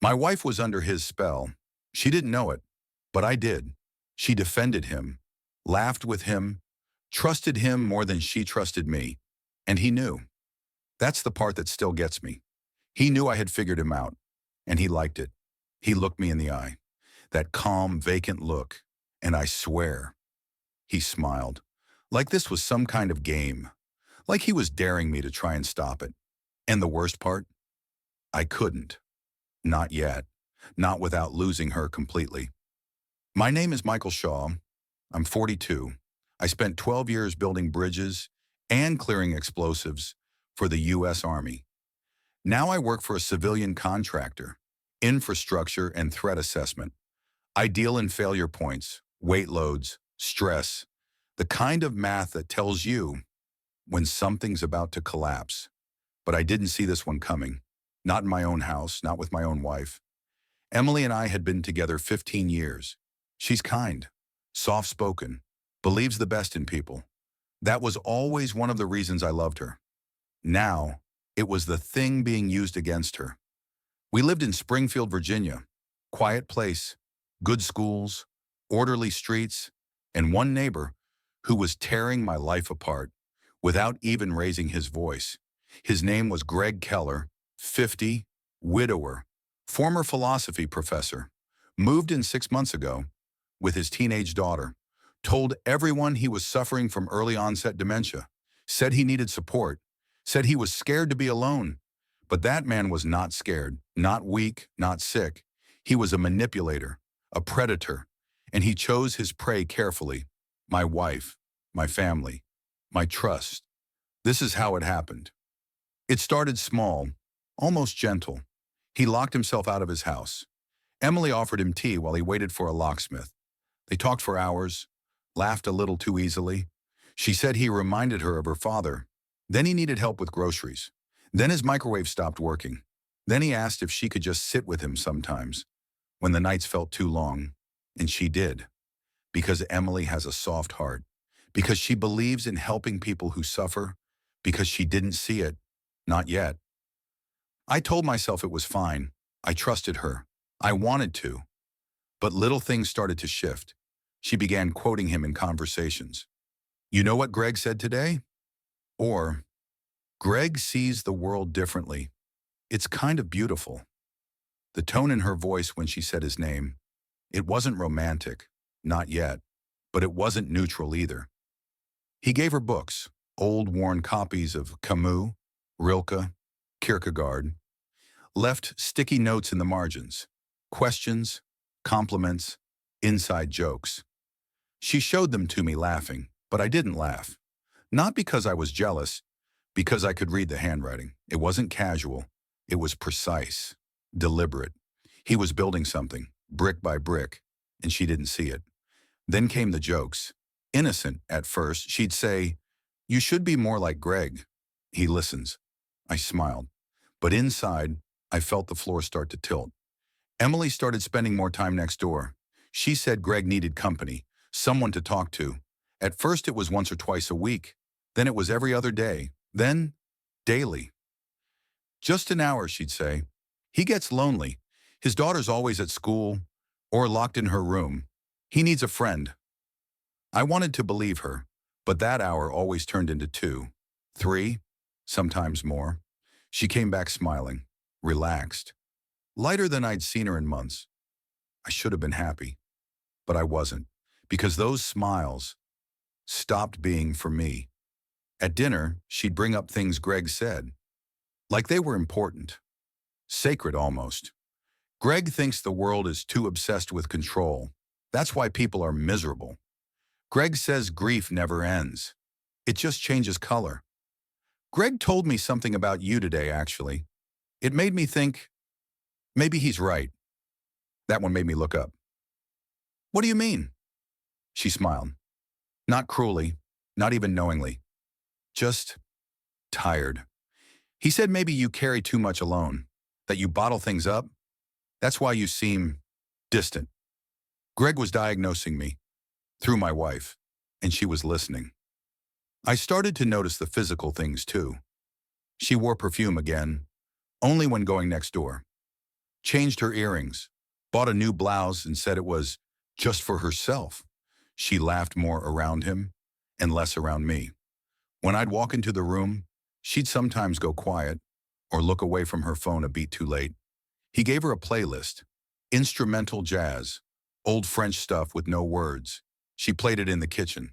My wife was under his spell. She didn't know it, but I did. She defended him, laughed with him, trusted him more than she trusted me. And he knew. That's the part that still gets me. He knew I had figured him out, and he liked it. He looked me in the eye, that calm, vacant look, and I swear, he smiled, like this was some kind of game, like he was daring me to try and stop it. And the worst part? I couldn't. Not yet. Not without losing her completely. My name is Michael Shaw. I'm 42. I spent 12 years building bridges and clearing explosives for the U.S. Army. Now I work for a civilian contractor, infrastructure and threat assessment. I deal in failure points, weight loads, stress, the kind of math that tells you when something's about to collapse. But I didn't see this one coming. Not in my own house, not with my own wife. Emily and I had been together 15 years. She's kind, soft-spoken, believes the best in people. That was always one of the reasons I loved her. Now, it was the thing being used against her. We lived in Springfield, Virginia. Quiet place, good schools, orderly streets, and one neighbor who was tearing my life apart without even raising his voice. His name was Greg Keller, 50, widower, former philosophy professor, moved in 6 months ago with his teenage daughter, told everyone he was suffering from early onset dementia, said he needed support, said he was scared to be alone. But that man was not scared, not weak, not sick. He was a manipulator, a predator, and he chose his prey carefully. My wife, my family, my trust. This is how it happened. It started small, almost gentle. He locked himself out of his house. Emily offered him tea while he waited for a locksmith. They talked for hours, laughed a little too easily. She said he reminded her of her father. Then he needed help with groceries. Then his microwave stopped working. Then he asked if she could just sit with him sometimes, when the nights felt too long. And she did. Because Emily has a soft heart. Because she believes in helping people who suffer. Because she didn't see it. Not yet. I told myself it was fine. I trusted her. I wanted to. But little things started to shift. She began quoting him in conversations. You know what Greg said today? Or, Greg sees the world differently. It's kind of beautiful. The tone in her voice when she said his name, it wasn't romantic, not yet, but it wasn't neutral either. He gave her books, old worn copies of Camus, Rilke, Kierkegaard, left sticky notes in the margins, questions, compliments, inside jokes. She showed them to me laughing, but I didn't laugh. Not because I was jealous, because I could read the handwriting. It wasn't casual. It was precise, deliberate. He was building something, brick by brick, and she didn't see it. Then came the jokes. Innocent at first, she'd say, you should be more like Greg. He listens. I smiled. But inside, I felt the floor start to tilt. Emily started spending more time next door. She said Greg needed company, someone to talk to. At first it was once or twice a week. Then it was every other day. Then, daily. Just an hour, she'd say. He gets lonely. His daughter's always at school or locked in her room. He needs a friend. I wanted to believe her, but that hour always turned into 2, 3, sometimes more. She came back smiling, relaxed, lighter than I'd seen her in months. I should have been happy, but I wasn't, because those smiles stopped being for me. At dinner, she'd bring up things Greg said, like they were important, sacred almost. Greg thinks the world is too obsessed with control. That's why people are miserable. Greg says grief never ends. It just changes color. Greg told me something about you today, actually. It made me think, maybe he's right. That one made me look up. What do you mean? She smiled. Not cruelly, not even knowingly. Just tired. He said maybe you carry too much alone, that you bottle things up. That's why you seem distant. Greg was diagnosing me through my wife, and she was listening. I started to notice the physical things too. She wore perfume again, only when going next door. changed her earrings, bought a new blouse and said it was just for herself. She laughed more around him and less around me. When I'd walk into the room, she'd sometimes go quiet or look away from her phone a beat too late. He gave her a playlist, instrumental jazz, old French stuff with no words. She played it in the kitchen,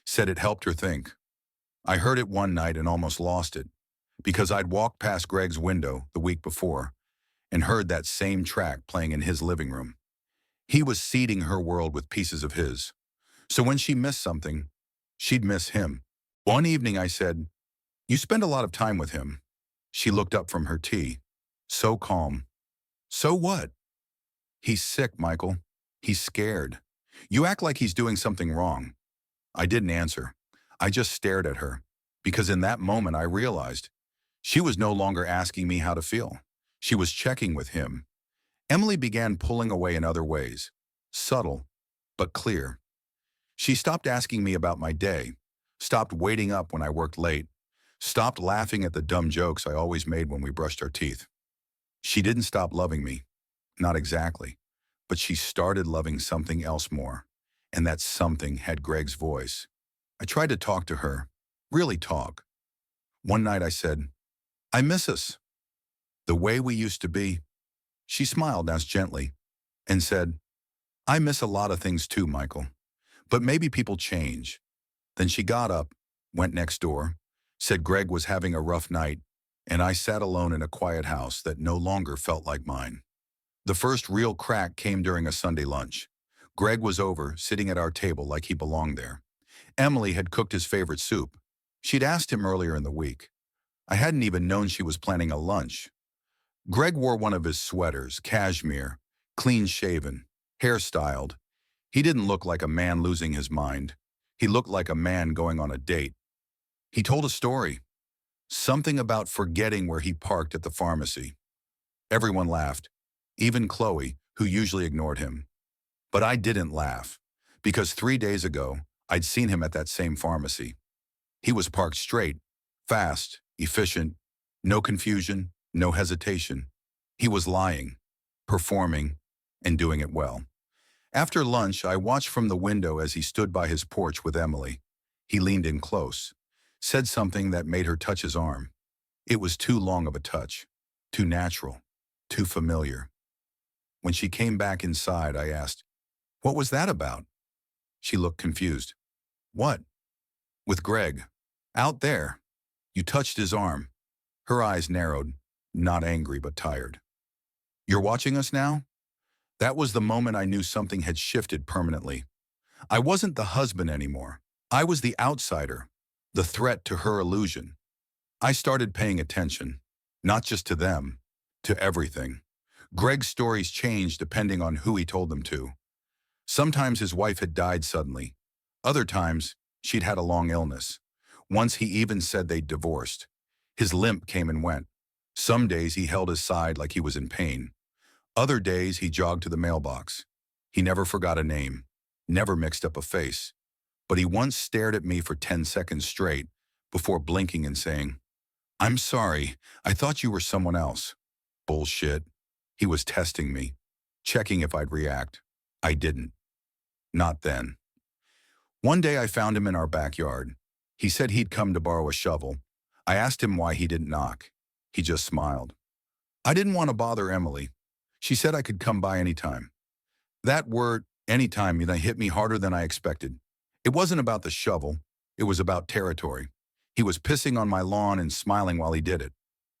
said it helped her think. I heard it one night and almost lost it, because I'd walked past Greg's window the week before and heard that same track playing in his living room. He was seeding her world with pieces of his. So when she missed something, she'd miss him. One evening I said, "You spend a lot of time with him." She looked up from her tea, so calm. "So what?" "He's sick, Michael. He's scared. You act like he's doing something wrong." I didn't answer. I just stared at her, because in that moment I realized she was no longer asking me how to feel. She was checking with him. Emily began pulling away in other ways, subtle but clear. She stopped asking me about my day, stopped waiting up when I worked late, stopped laughing at the dumb jokes I always made when we brushed our teeth. She didn't stop loving me, not exactly, but she started loving something else more, and that something had Greg's voice. I tried to talk to her, really talk. One night I said, "I miss us, the way we used to be." She smiled as gently and said, "I miss a lot of things too, Michael, but maybe people change." Then she got up, went next door, said Greg was having a rough night, and I sat alone in a quiet house that no longer felt like mine. The first real crack came during a Sunday lunch. Greg was over, sitting at our table like he belonged there. Emily had cooked his favorite soup. She'd asked him earlier in the week. I hadn't even known she was planning a lunch. Greg wore one of his sweaters, cashmere, clean-shaven, hair-styled. He didn't look like a man losing his mind. He looked like a man going on a date. He told a story, something about forgetting where he parked at the pharmacy. Everyone laughed, even Chloe, who usually ignored him. But I didn't laugh, because 3 days ago, I'd seen him at that same pharmacy. He was parked straight, fast, efficient, no confusion, no hesitation. He was lying, performing, and doing it well. After lunch, I watched from the window as he stood by his porch with Emily. He leaned in close, said something that made her touch his arm. It was too long of a touch, too natural, too familiar. When she came back inside, I asked, "What was that about?" She looked confused. "What?" "With Greg. Out there. You touched his arm." Her eyes narrowed, not angry but tired. "You're watching us now?" That was the moment I knew something had shifted permanently. I wasn't the husband anymore. I was the outsider, the threat to her illusion. I started paying attention, not just to them, to everything. Greg's stories changed depending on who he told them to. Sometimes his wife had died suddenly. Other times, she'd had a long illness. Once he even said they'd divorced. His limp came and went. Some days he held his side like he was in pain. Other days he jogged to the mailbox. He never forgot a name, never mixed up a face. But he once stared at me for 10 seconds straight before blinking and saying, "I'm sorry, I thought you were someone else." Bullshit. He was testing me, checking if I'd react. I didn't. Not then. One day I found him in our backyard. He said he'd come to borrow a shovel. I asked him why he didn't knock. He just smiled. I didn't want to bother Emily. She said I could come by anytime. That word, anytime, hit me harder than I expected. It wasn't about the shovel. It was about territory. He was pissing on my lawn and smiling while he did it.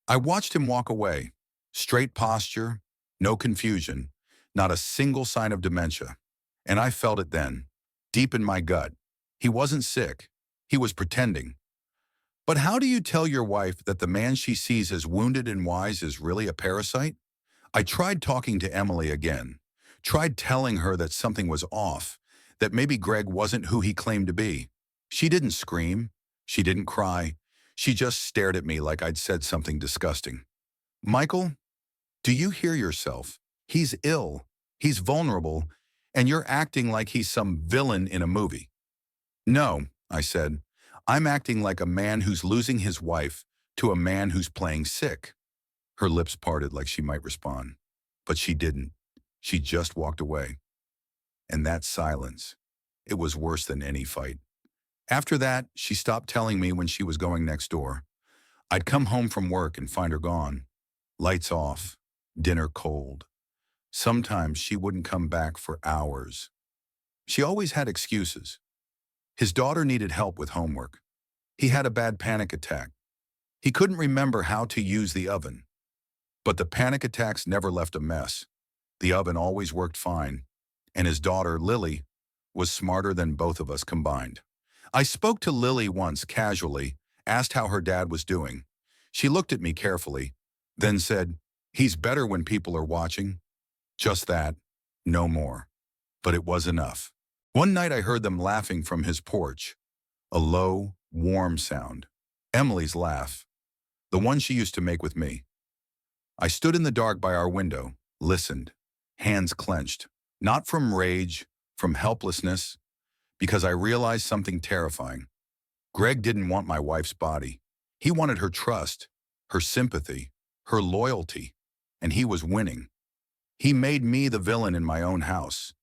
I watched him walk away. Straight posture, no confusion, not a single sign of dementia. And I felt it then, deep in my gut. He wasn't sick. He was pretending. But how do you tell your wife that the man she sees as wounded and wise is really a parasite? I tried talking to Emily again, tried telling her that something was off, that maybe Greg wasn't who he claimed to be. She didn't scream. She didn't cry. She just stared at me like I'd said something disgusting. "Michael, do you hear yourself? He's ill. He's vulnerable. And you're acting like he's some villain in a movie." "No," I said. "I'm acting like a man who's losing his wife to a man who's playing sick." Her lips parted like she might respond. But she didn't. She just walked away. And that silence, it was worse than any fight. After that, she stopped telling me when she was going next door. I'd come home from work and find her gone. Lights off, dinner cold. Sometimes she wouldn't come back for hours. She always had excuses. His daughter needed help with homework. He had a bad panic attack. He couldn't remember how to use the oven. But the panic attacks never left a mess. The oven always worked fine. And his daughter, Lily, was smarter than both of us combined. I spoke to Lily once casually, asked how her dad was doing. She looked at me carefully, then said, "He's better when people are watching." Just that, no more. But it was enough. One night I heard them laughing from his porch. A low, warm sound. Emily's laugh. The one she used to make with me. I stood in the dark by our window, listened, hands clenched. Not from rage, from helplessness, because I realized something terrifying. Greg didn't want my wife's body. He wanted her trust, her sympathy, her loyalty, and he was winning. He made me the villain in my own house.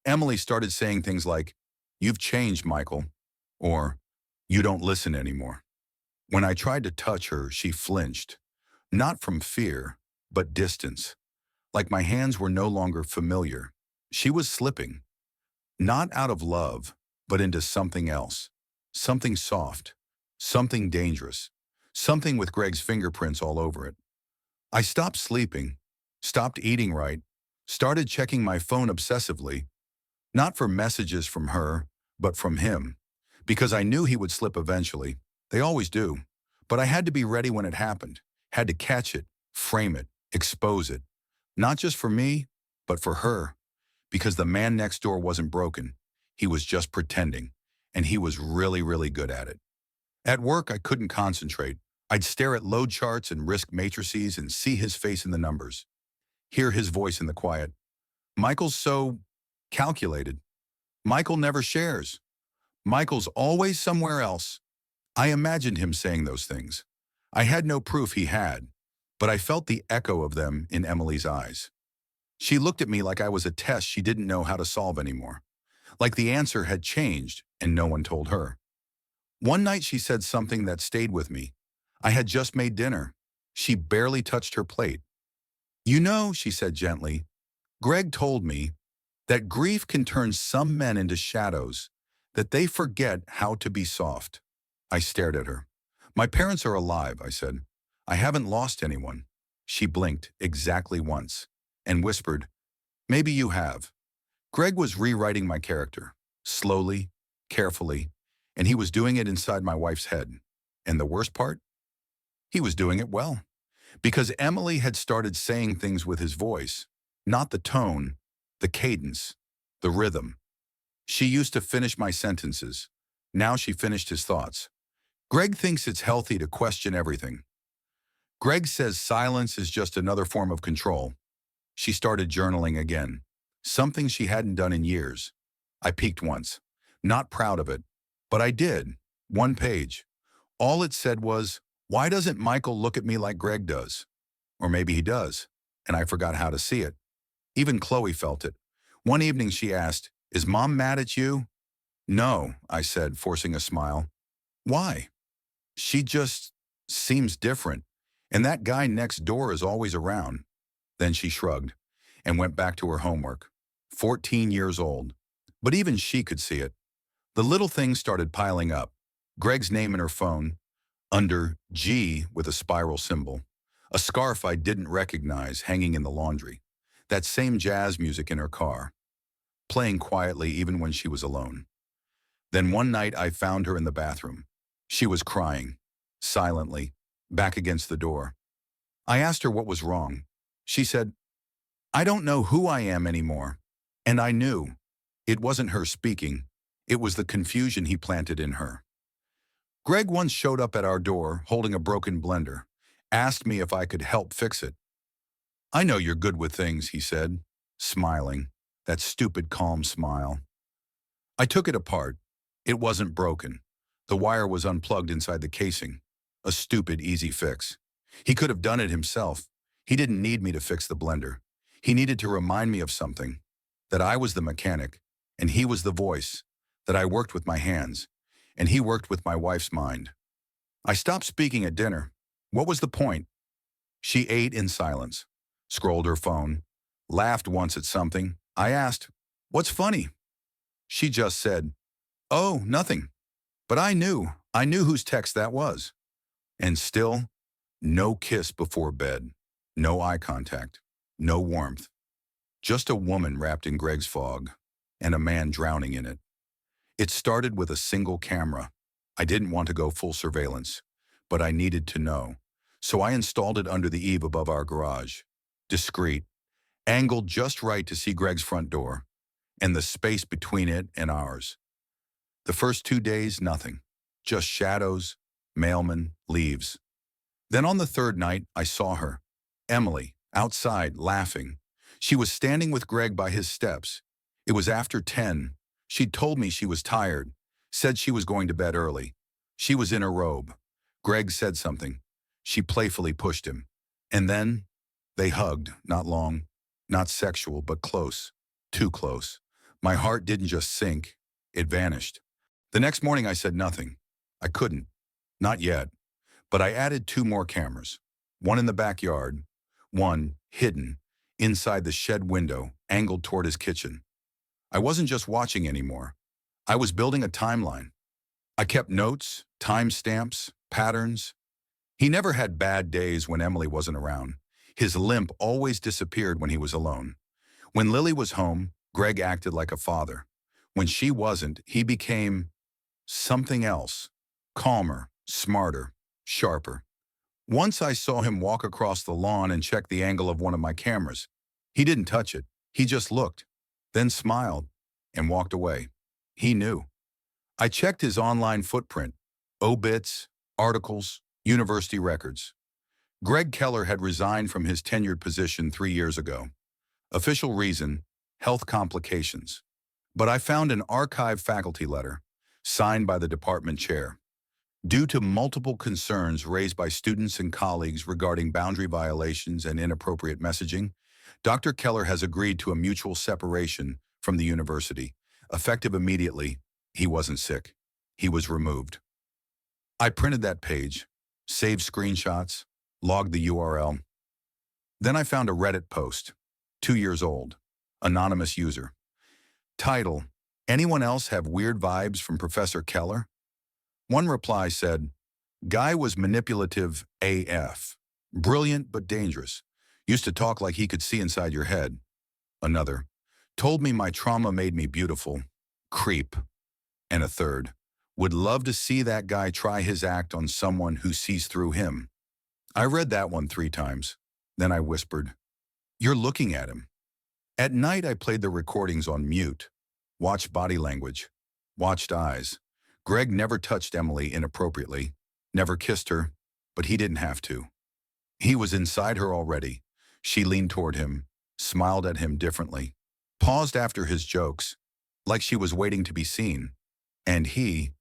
Emily started saying things like, "You've changed, Michael," or "You don't listen anymore." When I tried to touch her, she flinched, not from fear, but distance, like my hands were no longer familiar. She was slipping, not out of love, but into something else, something soft, something dangerous, something with Greg's fingerprints all over it. I stopped sleeping, stopped eating right, started checking my phone obsessively, not for messages from her, but from him, because I knew he would slip eventually. They always do. But I had to be ready when it happened, had to catch it, frame it, expose it, not just for me, but for her, because the man next door wasn't broken. He was just pretending, and he was really, really good at it. At work, I couldn't concentrate. I'd stare at load charts and risk matrices and see his face in the numbers, hear his voice in the quiet. Michael's so calculated. Michael never shares. Michael's always somewhere else. I imagined him saying those things. I had no proof he had, but I felt the echo of them in Emily's eyes. She looked at me like I was a test she didn't know how to solve anymore, like the answer had changed and no one told her. One night she said something that stayed with me. I had just made dinner. She barely touched her plate. "You know," she said gently, "Greg told me that grief can turn some men into shadows, that they forget how to be soft." I stared at her. "My parents are alive," I said. "I haven't lost anyone." She blinked exactly once and whispered, "Maybe you have." Greg was rewriting my character, slowly, carefully, and he was doing it inside my wife's head. And the worst part? He was doing it well, because Emily had started saying things with his voice, not the tone, the cadence, the rhythm. She used to finish my sentences. Now she finished his thoughts. Greg thinks it's healthy to question everything. Greg says silence is just another form of control. She started journaling again, something she hadn't done in years. I peeked once, not proud of it, but I did. One page. All it said was, "Why doesn't Michael look at me like Greg does?" Or maybe he does, and I forgot how to see it. Even Chloe felt it. One evening she asked, "Is Mom mad at you?" "No," I said, forcing a smile. "Why?" "She just seems different, and that guy next door is always around." Then she shrugged and went back to her homework. 14 years old. But even she could see it. The little things started piling up. Greg's name in her phone, under G with a spiral symbol. A scarf I didn't recognize hanging in the laundry. That same jazz music in her car, playing quietly even when she was alone. Then one night I found her in the bathroom. She was crying, silently, back against the door. I asked her what was wrong. She said, "I don't know who I am anymore." And I knew. It wasn't her speaking. It was the confusion he planted in her. Greg once showed up at our door holding a broken blender, asked me if I could help fix it. "I know you're good with things," he said, smiling, that stupid calm smile. I took it apart. It wasn't broken. The wire was unplugged inside the casing. A stupid, easy fix. He could have done it himself. He didn't need me to fix the blender. He needed to remind me of something, that I was the mechanic, and he was the voice, that I worked with my hands, and he worked with my wife's mind. I stopped speaking at dinner. What was the point? She ate in silence, scrolled her phone, laughed once at something. I asked, "What's funny?" She just said, "Oh, nothing." But I knew whose text that was. And still, no kiss before bed, no eye contact, no warmth. Just a woman wrapped in Greg's fog, and a man drowning in it. It started with a single camera. I didn't want to go full surveillance, but I needed to know. So I installed it under the eave above our garage. Discreet, angled just right to see Greg's front door, and the space between it and ours. The first 2 days, nothing. Just shadows, mailmen, leaves. Then on the third night, I saw her. Emily, outside, laughing. She was standing with Greg by his steps. It was after 10. She'd told me she was tired, said she was going to bed early. She was in her robe. Greg said something. She playfully pushed him. And then they hugged, not long, not sexual, but close, too close. My heart didn't just sink, it vanished. The next morning I said nothing. I couldn't. Not yet. But I added 2 more cameras. One in the backyard, one hidden, inside the shed window, angled toward his kitchen. I wasn't just watching anymore. I was building a timeline. I kept notes, timestamps, patterns. He never had bad days when Emily wasn't around. His limp always disappeared when he was alone. When Lily was home, Greg acted like a father. When she wasn't, he became something else. Calmer, smarter, sharper. Once I saw him walk across the lawn and check the angle of one of my cameras. He didn't touch it. He just looked, then smiled, and walked away. He knew. I checked his online footprint, obits, articles, university records. Greg Keller had resigned from his tenured position 3 years ago. Official reason, health complications. But I found an archived faculty letter, signed by the department chair. Due to multiple concerns raised by students and colleagues regarding boundary violations and inappropriate messaging, Dr. Keller has agreed to a mutual separation from the university. Effective immediately, he wasn't sick. He was removed. I printed that page, saved screenshots, logged the URL. Then I found a Reddit post, 2 years old, anonymous user. Title, "Anyone else have weird vibes from Professor Keller?" One reply said, "Guy was manipulative AF. Brilliant but dangerous. Used to talk like he could see inside your head." Another, "Told me my trauma made me beautiful. Creep." And a third, "Would love to see that guy try his act on someone who sees through him." I read that one 3 times. Then I whispered, "You're looking at him." At night I played the recordings on mute, watched body language, watched eyes. Greg never touched Emily inappropriately, never kissed her, but he didn't have to. He was inside her already. She leaned toward him, smiled at him differently, paused after his jokes, like she was waiting to be seen. And he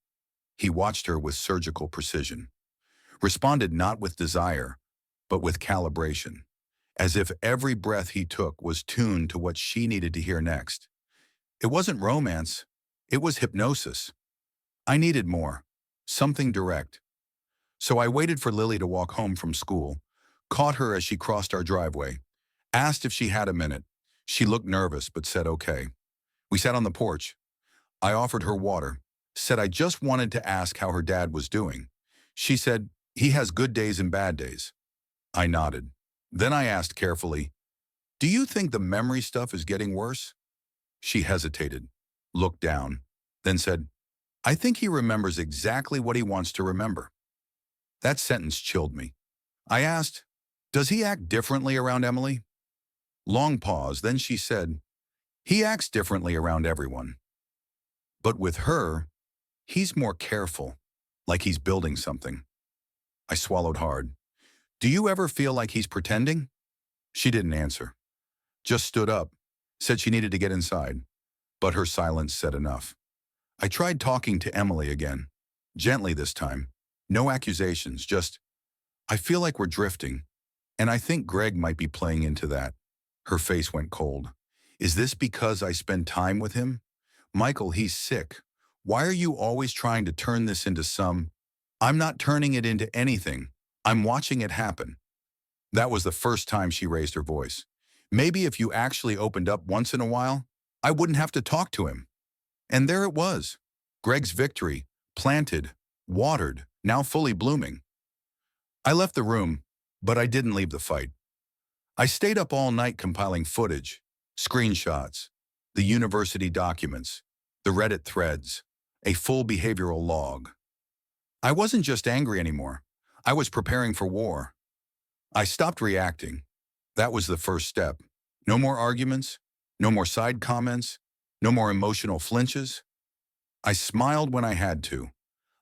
watched her with surgical precision, responded not with desire, but with calibration, as if every breath he took was tuned to what she needed to hear next. It wasn't romance, it was hypnosis. I needed more, something direct. So I waited for Lily to walk home from school, caught her as she crossed our driveway, asked if she had a minute. She looked nervous but said okay. We sat on the porch. I offered her water, said I just wanted to ask how her dad was doing. She said, "He has good days and bad days." I nodded. Then I asked carefully, "Do you think the memory stuff is getting worse?" She hesitated, looked down, then said, "I think he remembers exactly what he wants to remember." That sentence chilled me. I asked, "Does he act differently around Emily?" Long pause, then she said, "He acts differently around everyone. But with her, he's more careful, like he's building something." I swallowed hard. "Do you ever feel like he's pretending?" She didn't answer, just stood up, said she needed to get inside, but her silence said enough. I tried talking to Emily again, gently this time. No accusations, just, "I feel like we're drifting, and I think Greg might be playing into that." Her face went cold. Is this because I spend time with him? Michael, he's sick. Why are you always trying to turn this into some... I'm not turning it into anything. I'm watching it happen. That was the first time she raised her voice. Maybe if you actually opened up once in a while, I wouldn't have to talk to him. And there it was. Greg's victory, planted, watered, now fully blooming. I left the room, but I didn't leave the fight. I stayed up all night compiling footage, screenshots, the university documents, the Reddit threads, a full behavioral log. I wasn't just angry anymore. I was preparing for war. I stopped reacting. That was the first step. No more arguments, no more side comments, no more emotional flinches. I smiled when I had to,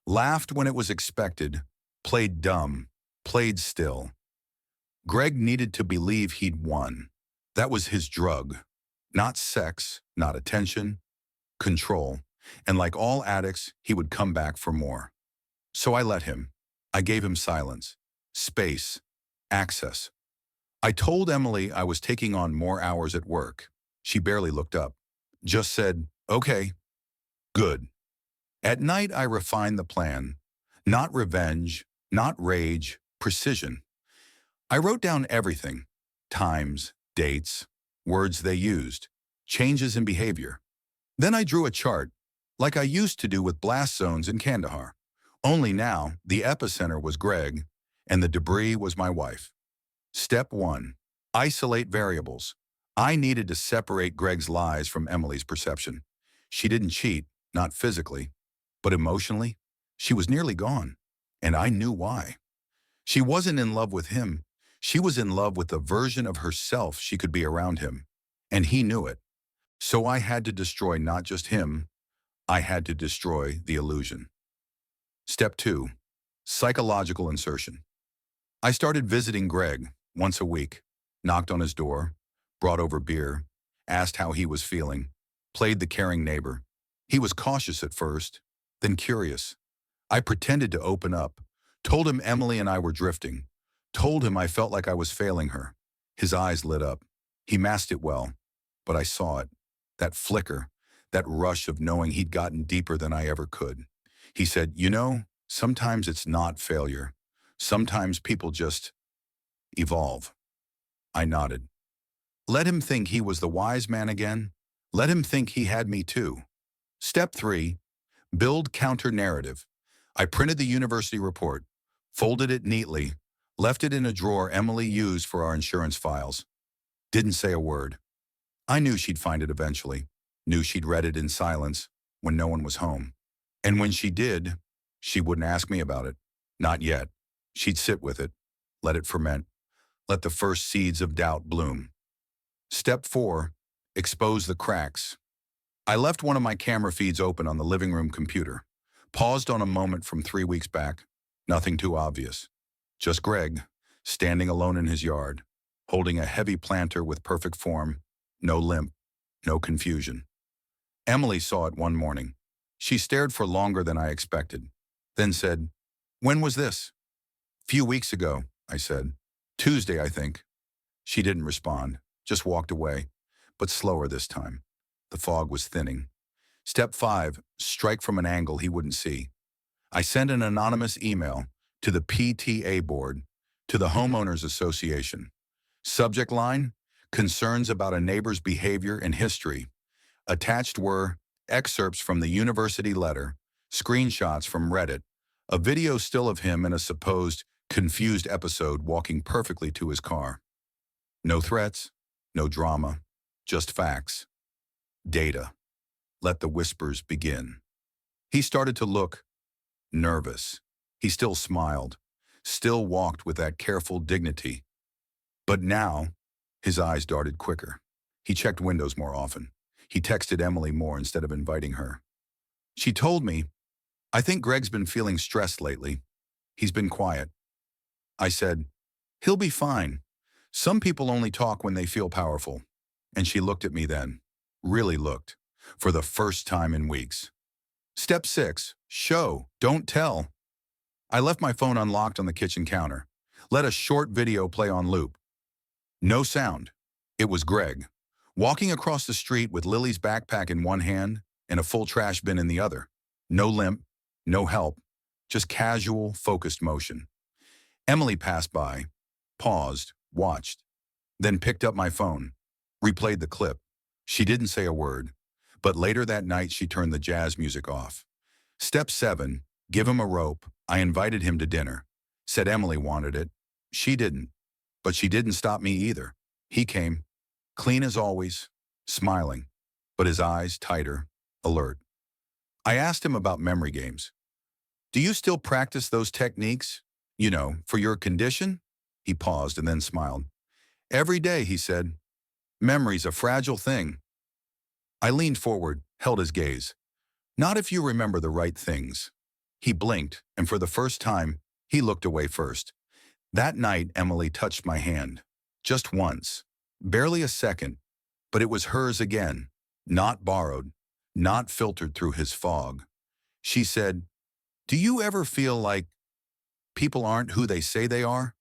laughed when it was expected, played dumb, played still. Greg needed to believe he'd won. That was his drug. Not sex, not attention, control. And like all addicts, he would come back for more. So I let him. I gave him silence, space, access. I told Emily I was taking on more hours at work. She barely looked up. Just said, okay, good. At night, I refined the plan. Not revenge, not rage, precision. I wrote down everything. Times, dates, words they used, changes in behavior. Then I drew a chart, like I used to do with blast zones in Kandahar. Only now, the epicenter was Greg, and the debris was my wife. Step 1. Isolate variables. I needed to separate Greg's lies from Emily's perception. She didn't cheat, not physically, but emotionally. She was nearly gone, and I knew why. She wasn't in love with him. She was in love with the version of herself she could be around him, and he knew it. So I had to destroy not just him, I had to destroy the illusion. Step 2. Psychological insertion. I started visiting Greg once a week, knocked on his door, brought over beer, asked how he was feeling, played the caring neighbor. He was cautious at first, then curious. I pretended to open up, told him Emily and I were drifting, told him I felt like I was failing her. His eyes lit up. He masked it well, but I saw it. That flicker, that rush of knowing he'd gotten deeper than I ever could. He said, you know, sometimes it's not failure. Sometimes people just evolve. I nodded. Let him think he was the wise man again. Let him think he had me too. Step 3. Build counter-narrative. I printed the university report, folded it neatly, left it in a drawer Emily used for our insurance files. Didn't say a word. I knew she'd find it eventually, knew she'd read it in silence when no one was home. And when she did, she wouldn't ask me about it. Not yet. She'd sit with it, let it ferment, let the first seeds of doubt bloom. Step 4. Expose the cracks. I left one of my camera feeds open on the living room computer, paused on a moment from 3 weeks back. Nothing too obvious. Just Greg, standing alone in his yard, holding a heavy planter with perfect form, no limp, no confusion. Emily saw it one morning. She stared for longer than I expected, then said, when was this? Few weeks ago, I said. Tuesday, I think. She didn't respond, just walked away, but slower this time. The fog was thinning. Step 5, strike from an angle he wouldn't see. I sent an anonymous email to the PTA board, to the Homeowners Association. Subject line, concerns about a neighbor's behavior and history. Attached were excerpts from the university letter, screenshots from Reddit, a video still of him in a supposed confused episode walking perfectly to his car. No threats, no drama, just facts. Data. Let the whispers begin. He started to look nervous. He still smiled, still walked with that careful dignity. But now, his eyes darted quicker. He checked windows more often. He texted Emily more instead of inviting her. She told me, I think Greg's been feeling stressed lately. He's been quiet. I said, he'll be fine. Some people only talk when they feel powerful. And she looked at me then, really looked, for the first time in weeks. Step 6, show, don't tell. I left my phone unlocked on the kitchen counter. Let a short video play on loop. No sound, It was Greg, walking across the street with Lily's backpack in one hand and a full trash bin in the other. No limp, no help, just casual, focused motion. Emily passed by, paused, watched, then picked up my phone, replayed the clip. She didn't say a word, but later that night she turned the jazz music off. Step 7, give him a rope. I invited him to dinner. Said Emily wanted it. She didn't, but she didn't stop me either. He came, clean as always, smiling, but his eyes tighter, alert. I asked him about memory games. Do you still practice those techniques? You know, for your condition? He paused and then smiled. Every day, he said. Memory's a fragile thing. I leaned forward, held his gaze. Not if you remember the right things. He blinked, and for the first time, he looked away first. That night, Emily touched my hand. Just once. Barely a second. But it was hers again. Not borrowed. Not filtered through his fog. She said, do you ever feel like people aren't who they say they are?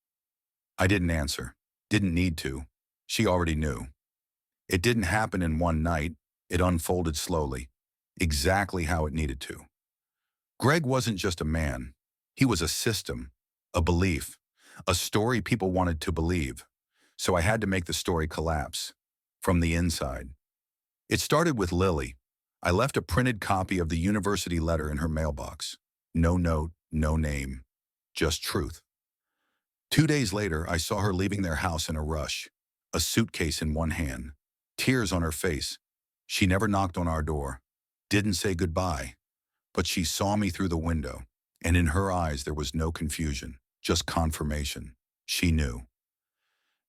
I didn't answer. Didn't need to. She already knew. It didn't happen in one night. It unfolded slowly. Exactly how it needed to. Greg wasn't just a man. He was a system, a belief, a story people wanted to believe. So I had to make the story collapse. From the inside. It started with Lily. I left a printed copy of the university letter in her mailbox. No note, no name. Just truth. 2 days later, I saw her leaving their house in a rush. A suitcase in one hand. Tears on her face. She never knocked on our door. Didn't say goodbye. But she saw me through the window. And in her eyes, there was no confusion. Just confirmation. She knew.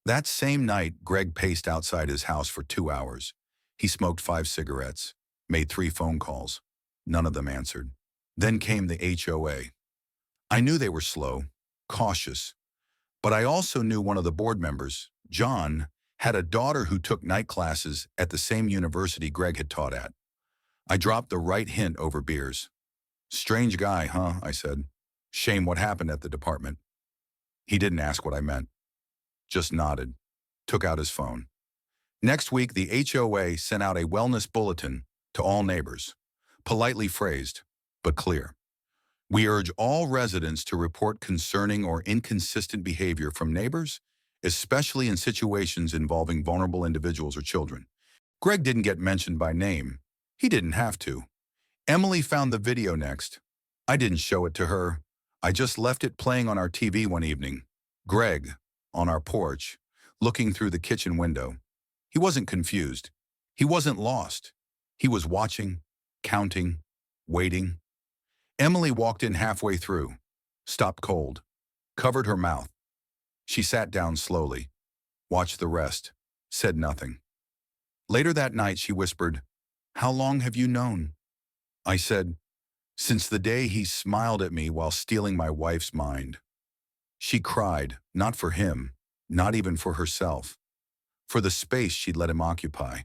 That same night, Greg paced outside his house for 2 hours. He smoked 5 cigarettes, made 3 phone calls. None of them answered. Then came the HOA. I knew they were slow, cautious, but I also knew one of the board members, John, had a daughter who took night classes at the same university Greg had taught at. I dropped the right hint over beers. Strange guy, huh? I said. Shame what happened at the department. He didn't ask what I meant. Just nodded, took out his phone. Next week, the HOA sent out a wellness bulletin to all neighbors, politely phrased, but clear. We urge all residents to report concerning or inconsistent behavior from neighbors, especially in situations involving vulnerable individuals or children. Greg didn't get mentioned by name. He didn't have to. Emily found the video next. I didn't show it to her. I just left it playing on our TV one evening. Greg, on our porch, looking through the kitchen window. He wasn't confused. He wasn't lost. He was watching, counting, waiting. Emily walked in halfway through, stopped cold, covered her mouth. She sat down slowly, watched the rest, said nothing. Later that night, she whispered, "How long have you known?" I said, "Since the day he smiled at me while stealing my wife's mind." She cried, not for him, not even for herself, for the space she'd let him occupy,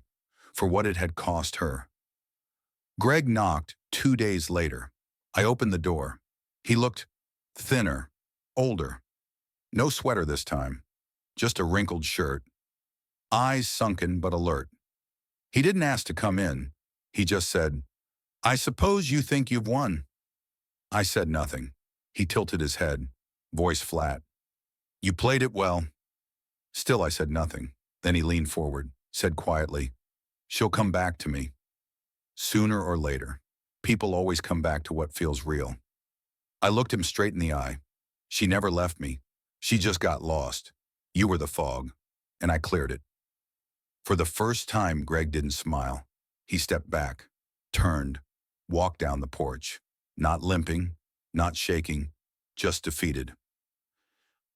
for what it had cost her. Greg knocked 2 days later. I opened the door. He looked thinner, older. No sweater this time, just a wrinkled shirt. Eyes sunken but alert. He didn't ask to come in. He just said, "I suppose you think you've won." I said nothing. He tilted his head, voice flat. "You played it well." Still I said nothing. Then he leaned forward, said quietly, "She'll come back to me. Sooner or later. People always come back to what feels real." I looked him straight in the eye. "She never left me. She just got lost. You were the fog." And I cleared it. For the first time, Greg didn't smile. He stepped back, turned, walked down the porch. Not limping, not shaking, just defeated.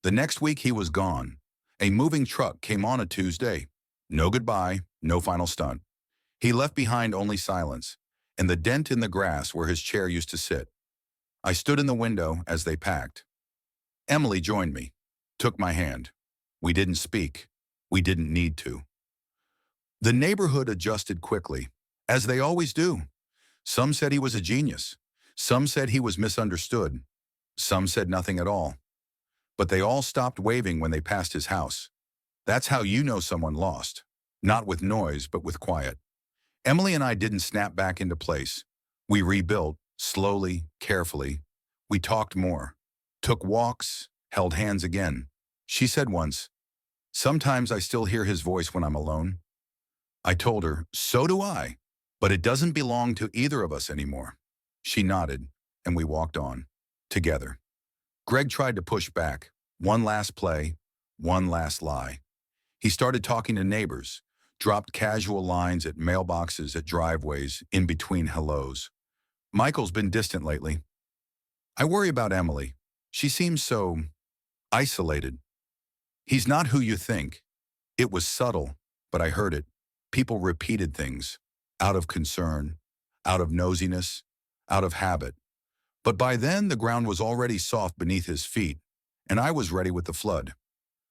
The next week he was gone. A moving truck came on a Tuesday. No goodbye, no final stunt. He left behind only silence, and the dent in the grass where his chair used to sit. I stood in the window as they packed. Emily joined me, took my hand. We didn't speak. We didn't need to. The neighborhood adjusted quickly, as they always do. Some said he was a genius. Some said he was misunderstood. Some said nothing at all. But they all stopped waving when they passed his house. That's how you know someone lost. Not with noise, but with quiet. Emily and I didn't snap back into place. We rebuilt, slowly, carefully. We talked more, took walks, held hands again. She said once, "Sometimes I still hear his voice when I'm alone." I told her, "So do I, but it doesn't belong to either of us anymore." She nodded, and we walked on, together. Greg tried to push back. One last play, one last lie. He started talking to neighbors, dropped casual lines at mailboxes, at driveways, in between hellos. "Michael's been distant lately. I worry about Emily. She seems so isolated." "He's not who you think." It was subtle, but I heard it. People repeated things, out of concern, out of nosiness, out of habit. But by then, the ground was already soft beneath his feet, and I was ready with the flood.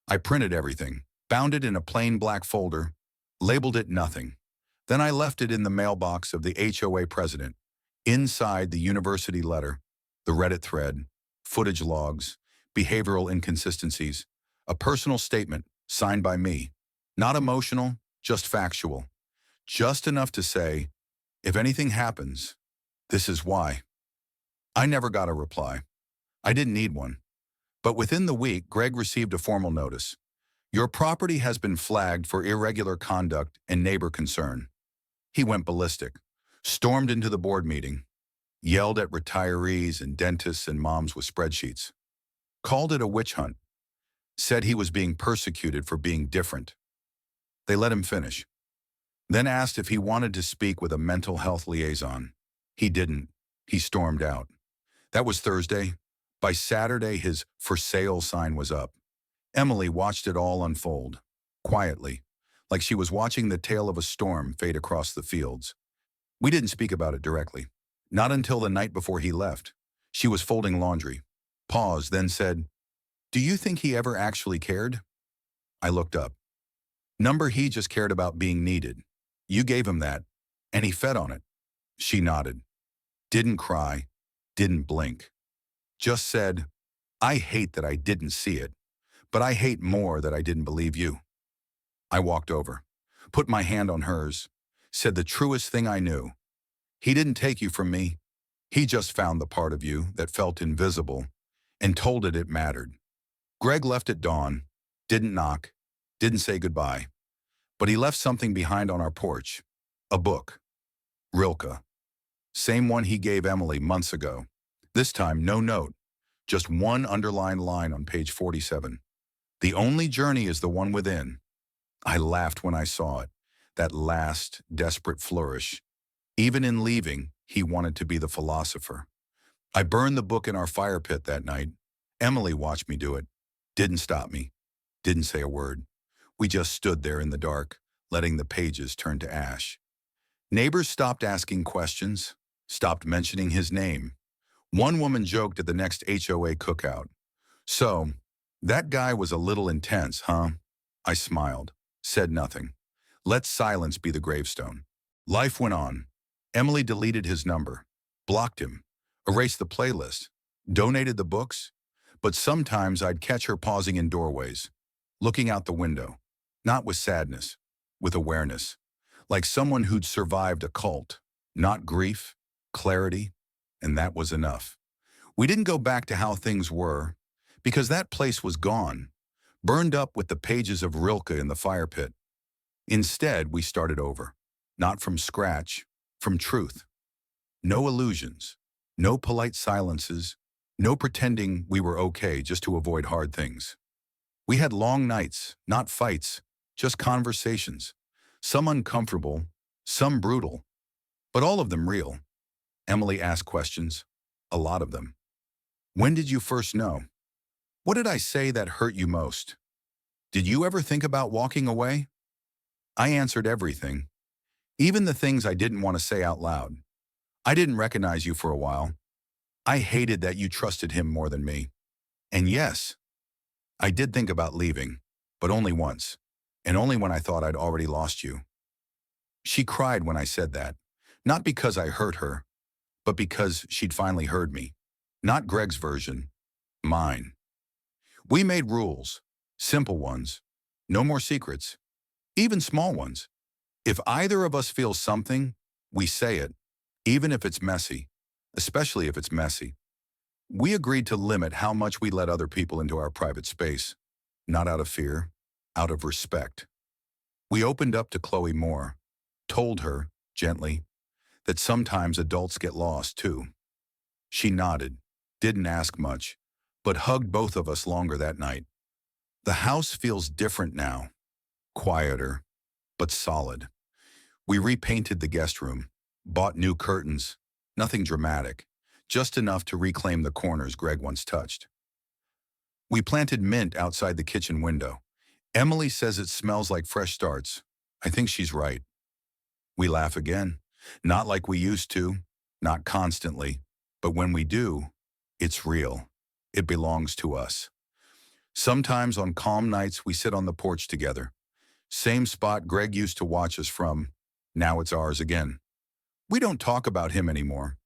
I printed everything, bound it in a plain black folder, labeled it nothing. Then I left it in the mailbox of the HOA president. Inside, the university letter, the Reddit thread, footage logs, behavioral inconsistencies, a personal statement signed by me. Not emotional, just factual. Just enough to say, if anything happens, this is why. I never got a reply. I didn't need one. But within the week, Greg received a formal notice. "Your property has been flagged for irregular conduct and neighbor concern." He went ballistic, stormed into the board meeting, yelled at retirees and dentists and moms with spreadsheets, called it a witch hunt, said he was being persecuted for being different. They let him finish, then asked if he wanted to speak with a mental health liaison. He didn't. He stormed out. That was Thursday. By Saturday, his "for sale" sign was up. Emily watched it all unfold, quietly, like she was watching the tail of a storm fade across the fields. We didn't speak about it directly. Not until the night before he left. She was folding laundry, paused, then said, "Do you think he ever actually cared?" I looked up. "Number, he just cared about being needed. You gave him that, and he fed on it." She nodded. Didn't cry, didn't blink. Just said, "I hate that I didn't see it, but I hate more that I didn't believe you." I walked over, put my hand on hers, said the truest thing I knew. "He didn't take you from me. He just found the part of you that felt invisible and told it mattered." Greg left at dawn, didn't knock, didn't say goodbye, but he left something behind on our porch. A book. Rilke. Same one he gave Emily months ago. This time, no note, just one underlined line on page 47. "The only journey is the one within." I laughed when I saw it, that last, desperate flourish. Even in leaving, he wanted to be the philosopher. I burned the book in our fire pit that night. Emily watched me do it. Didn't stop me. Didn't say a word. We just stood there in the dark, letting the pages turn to ash. Neighbors stopped asking questions, stopped mentioning his name. One woman joked at the next HOA cookout, "So, that guy was a little intense, huh?" I smiled, said nothing. Let silence be the gravestone. Life went on. Emily deleted his number, blocked him, erased the playlist, donated the books, but sometimes I'd catch her pausing in doorways, looking out the window, not with sadness, with awareness, like someone who'd survived a cult, not grief, clarity, and that was enough. We didn't go back to how things were, because that place was gone, burned up with the pages of Rilke in the fire pit. Instead, we started over, not from scratch, from truth. No illusions, no polite silences, no pretending we were okay just to avoid hard things. We had long nights, not fights, just conversations, some uncomfortable, some brutal, but all of them real. Emily asked questions, a lot of them. "When did you first know? What did I say that hurt you most? Did you ever think about walking away?" I answered everything, even the things I didn't want to say out loud. "I didn't recognize you for a while. I hated that you trusted him more than me. And yes, I did think about leaving, but only once, and only when I thought I'd already lost you." She cried when I said that, not because I hurt her, but because she'd finally heard me. Not Greg's version, mine. We made rules, simple ones. No more secrets. even small ones. If either of us feels something, we say it, even if it's messy, especially if it's messy. We agreed to limit how much we let other people into our private space, not out of fear, out of respect. We opened up to Chloe more, told her, gently, that sometimes adults get lost too. She nodded, didn't ask much, but hugged both of us longer that night. The house feels different now, quieter, but solid. We repainted the guest room, bought new curtains, nothing dramatic, just enough to reclaim the corners Greg once touched. We planted mint outside the kitchen window. Emily says it smells like fresh starts. I think she's right. We laugh again. Not like we used to, not constantly, but when we do, it's real. It belongs to us. Sometimes on calm nights, we sit on the porch together. Same spot Greg used to watch us from. Now it's ours again. We don't talk about him anymore.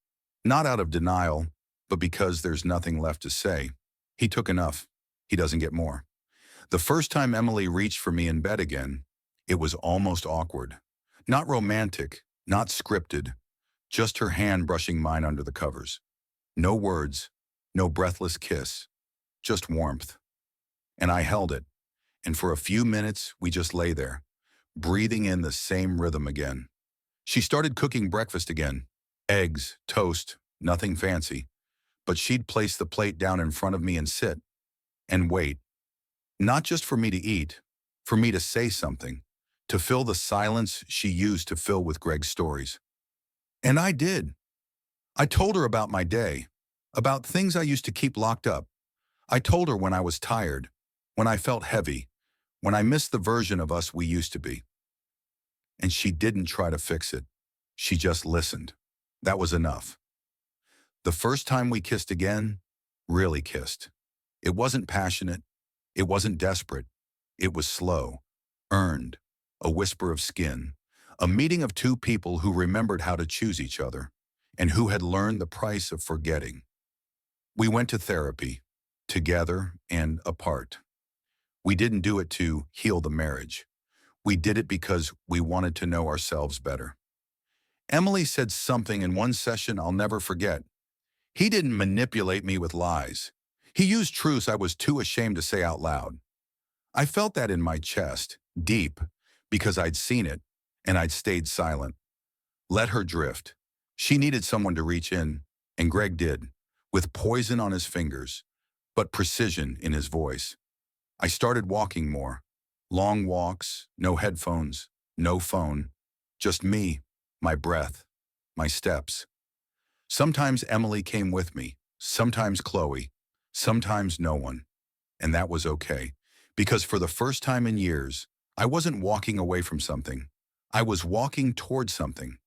Not out of denial, but because there's nothing left to say. He took enough. He doesn't get more. The first time Emily reached for me in bed again, it was almost awkward. Not romantic, not scripted, just her hand brushing mine under the covers. No words, no breathless kiss, just warmth. And I held it, and for a few minutes we just lay there, breathing in the same rhythm again. She started cooking breakfast again. Eggs, toast, nothing fancy. But she'd place the plate down in front of me and sit, and wait. Not just for me to eat, for me to say something, to fill the silence she used to fill with Greg's stories. And I did. I told her about my day, about things I used to keep locked up. I told her when I was tired, when I felt heavy, when I missed the version of us we used to be. And she didn't try to fix it. She just listened. That was enough. The first time we kissed again, really kissed. It wasn't passionate. It wasn't desperate. It was slow, earned, a whisper of skin, a meeting of two people who remembered how to choose each other and who had learned the price of forgetting. We went to therapy, together and apart. We didn't do it to heal the marriage. We did it because we wanted to know ourselves better. Emily said something in one session I'll never forget. He didn't manipulate me with lies. He used truths I was too ashamed to say out loud. I felt that in my chest, deep, because I'd seen it, and I'd stayed silent. Let her drift. She needed someone to reach in, and Greg did, with poison on his fingers, but precision in his voice. I started walking more. Long walks, no headphones, no phone, just me, my breath, my steps. Sometimes Emily came with me, sometimes Chloe, sometimes no one. And that was okay, because for the first time in years, I wasn't walking away from something. I was walking toward something.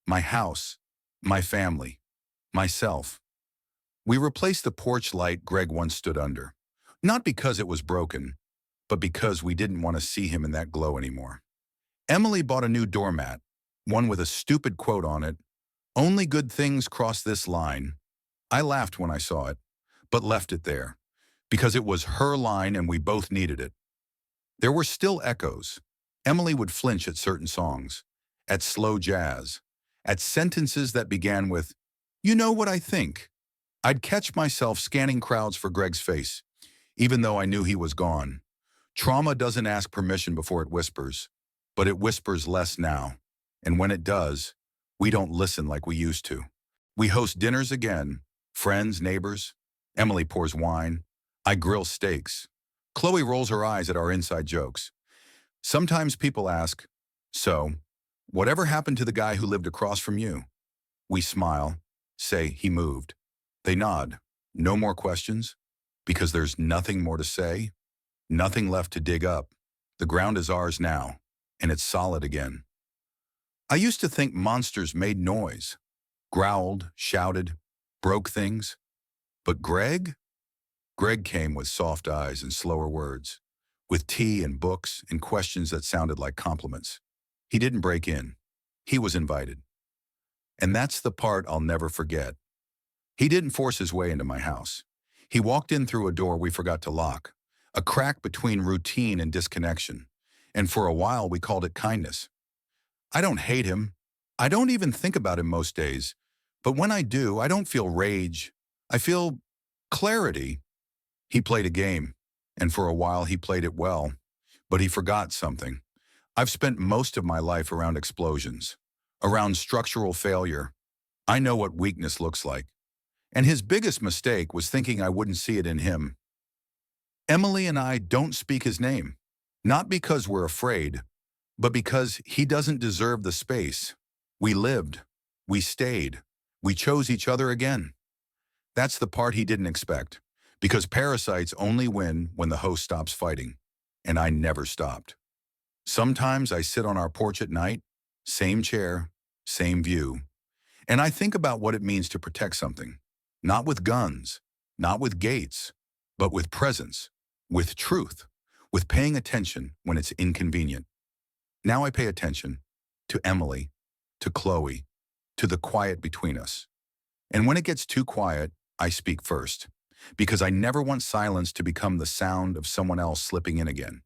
My house, my family, myself. We replaced the porch light Greg once stood under, not because it was broken, but because we didn't want to see him in that glow anymore. Emily bought a new doormat, one with a stupid quote on it, "Only good things cross this line." I laughed when I saw it, but left it there, because it was her line and we both needed it. There were still echoes. Emily would flinch at certain songs, at slow jazz, at sentences that began with, "You know what I think." I'd catch myself scanning crowds for Greg's face, even though I knew he was gone. Trauma doesn't ask permission before it whispers, but it whispers less now. And when it does, we don't listen like we used to. We host dinners again, friends, neighbors. Emily pours wine. I grill steaks. Chloe rolls her eyes at our inside jokes. Sometimes people ask, "So, whatever happened to the guy who lived across from you?" We smile, say he moved. They nod. No more questions? Because there's nothing more to say? Nothing left to dig up. The ground is ours now, and it's solid again. I used to think monsters made noise, growled, shouted, broke things. But Greg? Greg came with soft eyes and slower words, with tea and books and questions that sounded like compliments. He didn't break in. He was invited. And that's the part I'll never forget. He didn't force his way into my house. He walked in through a door we forgot to lock, a crack between routine and disconnection. And for a while, we called it kindness. I don't hate him. I don't even think about him most days. But when I do, I don't feel rage. I feel clarity. He played a game, and for a while he played it well. But he forgot something. I've spent most of my life around explosions, around structural failure. I know what weakness looks like. And his biggest mistake was thinking I wouldn't see it in him. Emily and I don't speak his name, not because we're afraid, but because he doesn't deserve the space. We lived, we stayed, we chose each other again. That's the part he didn't expect, because parasites only win when the host stops fighting, and I never stopped. Sometimes I sit on our porch at night, same chair, same view, and I think about what it means to protect something, not with guns, not with gates, but with presence, with truth, with paying attention when it's inconvenient. Now I pay attention to Emily, to Chloe, to the quiet between us. And when it gets too quiet, I speak first, because I never want silence to become the sound of someone else slipping in again.